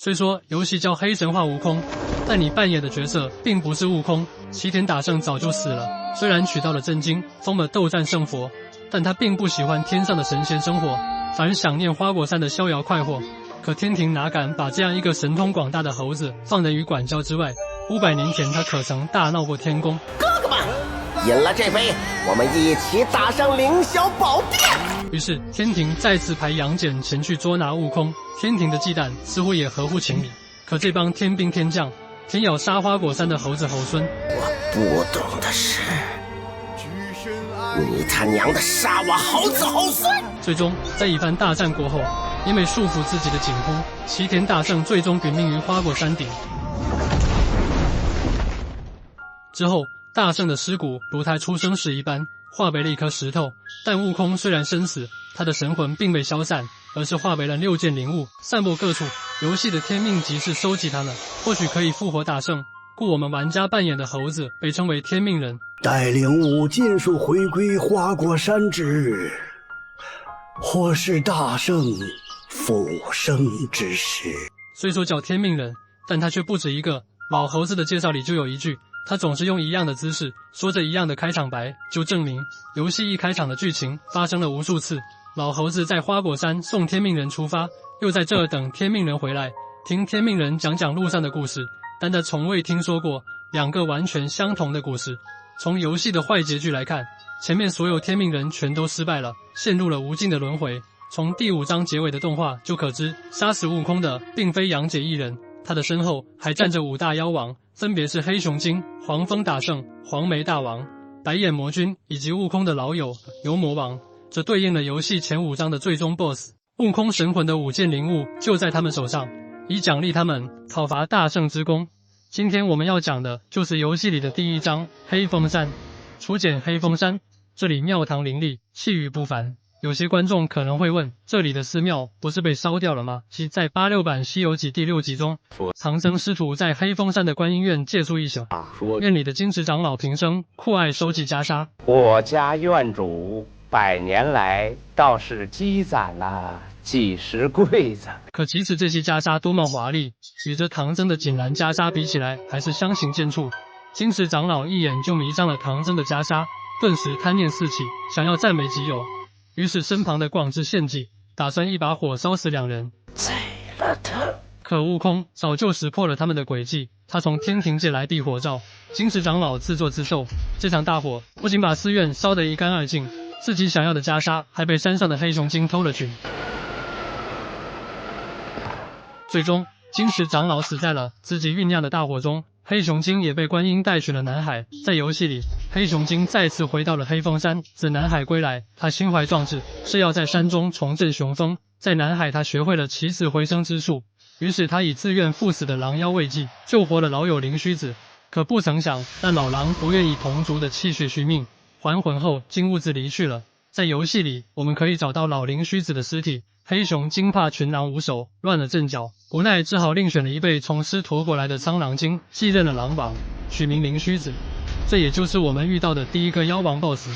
虽说游戏叫黑神话悟空，但你扮演的角色并不是悟空。齐田大圣早就死了，虽然取到了真经，封了斗战胜佛，但他并不喜欢天上的神仙生活，反而想念花果山的逍遥快活。可天庭哪敢把这样一个神通广大的猴子放得于管教之外？500年前他可曾大闹过天宫？哥哥们，饮了这杯，我们一起打上凌霄宝殿。于是天庭再次派杨戬前去捉拿悟空。天庭的忌惮似乎也合乎情理，可这帮天兵天将，天要杀花果山的猴子猴孙，我不懂的是，你他娘的杀我猴子猴孙！最终在一番大战过后，因为束缚自己的紧箍，齐田大圣最终殒命于花果山顶。之后，大圣的尸骨如他出生时一般，化为了一颗石头。但悟空虽然身死，他的神魂并未消散，而是化为了6件灵物，散布各处。游戏的天命即是收集它们，或许可以复活大圣。故我们玩家扮演的猴子被称为天命人。带领5剑术回归花果山之日，或是大圣复生之时。虽说叫天命人，但他却不止一个。老猴子的介绍里就有一句，他总是用一样的姿势，说着一样的开场白，就证明游戏一开场的剧情发生了无数次。老猴子在花果山送天命人出发，又在这儿等天命人回来，听天命人讲路上的故事，但他从未听说过2个完全相同的故事。从游戏的坏结局来看，前面所有天命人全都失败了，陷入了无尽的轮回。从第5章结尾的动画就可知，杀死悟空的并非杨戬一人，他的身后还站着5大妖王，分别是黑熊精、黄蜂大圣、黄眉大王、白眼魔君以及悟空的老友牛魔王。这对应了游戏前5章的最终 BOSS。 悟空神魂的5件灵物就在他们手上，以奖励他们讨伐大圣之功。今天我们要讲的就是游戏里的第1章黑风山。初见黑风山，这里庙堂林立，气宇不凡。有些观众可能会问，这里的寺庙不是被烧掉了吗？即在86版《西游记》第6集中，唐僧师徒在黑风山的观音院借宿一宿，院里的金池长老平生酷爱收集袈裟。我家院主100年来倒是积攒了几十柜子，可即使这些袈裟多么华丽，与这唐僧的锦兰袈裟比起来，还是相形见绌。金池长老一眼就迷上了唐僧的袈裟，顿时贪念四起，想要占为己有。于是身旁的广智献计，打算一把火烧死2人。宰了他！可悟空早就识破了他们的诡计，他从天庭借来避火罩，金池长老自作自受。这场大火不仅把寺院烧得一干二净，自己想要的袈裟还被山上的黑熊精偷了去。最终，金池长老死在了自己酝酿的大火中，黑熊精也被观音带去了南海。在游戏里，黑熊精再次回到了黑风山，自南海归来，他心怀壮志，是要在山中重振雄风。在南海，他学会了起死回生之术，于是他以自愿赴死的狼妖慰藉，救活了老友灵虚子。可不曾想，那老狼不愿意同族的气血续命，还魂后竟兀自离去了。在游戏里，我们可以找到老灵虚子的尸体。黑熊精怕群狼无首，乱了阵脚，无奈只好另选了一辈从师驮过来的苍狼精，继任了狼王，取名灵虚子。这也就是我们遇到的第1个妖王 BOSS。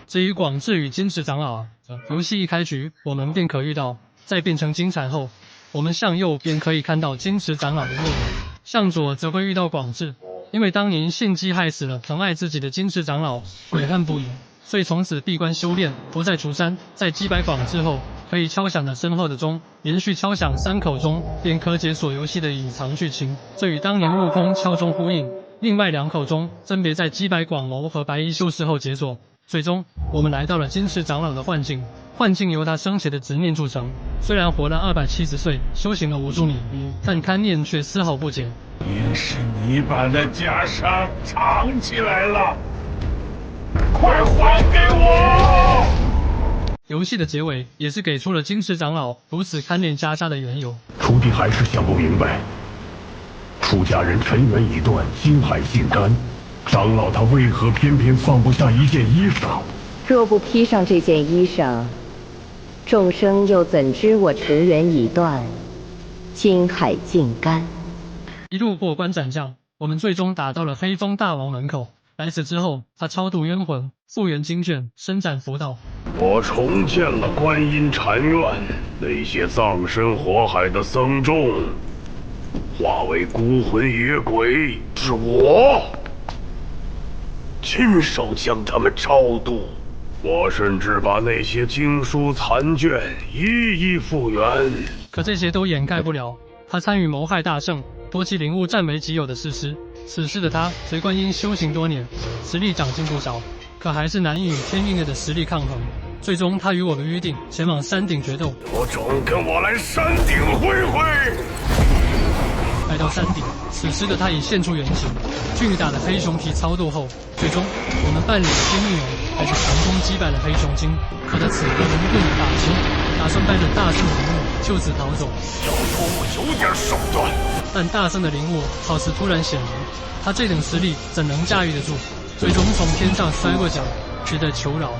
至于广智与金池长老，游戏一开局我们便可遇到。在变成金蝉后，我们向右便可以看到金池长老的落影，向左则会遇到广智。因为当年献计害死了疼爱自己的金池长老，悔恨不已，所以从此闭关修炼，不再出山。在击败广智后，可以敲响着身后的钟，连续敲响3口钟，便可解锁游戏的隐藏剧情。这与当年悟空敲钟呼应。另外2口钟分别在击败广谋和白衣修士后解锁。最终，我们来到了金池长老的幻境，幻境由他生前的执念铸成。虽然活了270岁，修行了无数年，但贪念却丝毫不减。也是你把那袈裟藏起来了，快还给我！游戏的结尾也是给出了金池长老如此贪恋袈裟的缘由。徒弟还是想不明白，出家人尘缘已断，心海尽干，长老他为何偏偏放不下一件衣裳？若不披上这件衣裳，众生又怎知我尘缘已断，心海尽干？一路过关斩将，我们最终打到了黑风大王门口。来此之后，他超度冤魂，复原经卷，伸展佛道。我重建了观音禅院，那些葬身火海的僧众，化为孤魂野鬼之我，亲手将他们超度。我甚至把那些经书残卷一一复原。可这些都掩盖不了他参与谋害大圣、夺其灵物占为己有的事实。此时的他随观音修行多年，实力长进不少，可还是难以与天运业的实力抗衡。最终，他与我们约定前往山顶决斗。有种跟我来山顶会会！来到山顶，此时的他已现出原形。巨大的黑熊皮操作后，最终我们扮演的天命人还是成功击败了黑熊精。可他此刻人更有大心，打算带着大圣的灵物就此逃走。小偷有点手段，但大圣的灵物好似突然显灵，他这等实力怎能驾驭得住？最终从天上摔过脚，只得求饶。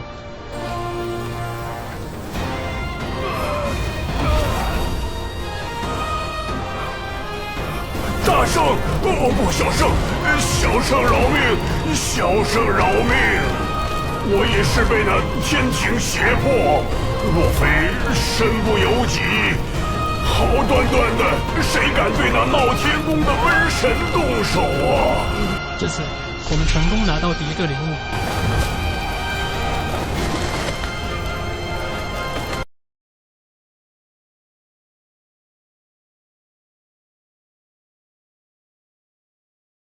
大圣，哦不，小圣，小圣饶命，小圣饶命！我也是被那天庭胁迫，若非身不由己，好端端的，谁敢对那闹天宫的瘟神动手啊？这次我们成功拿到第一个灵物。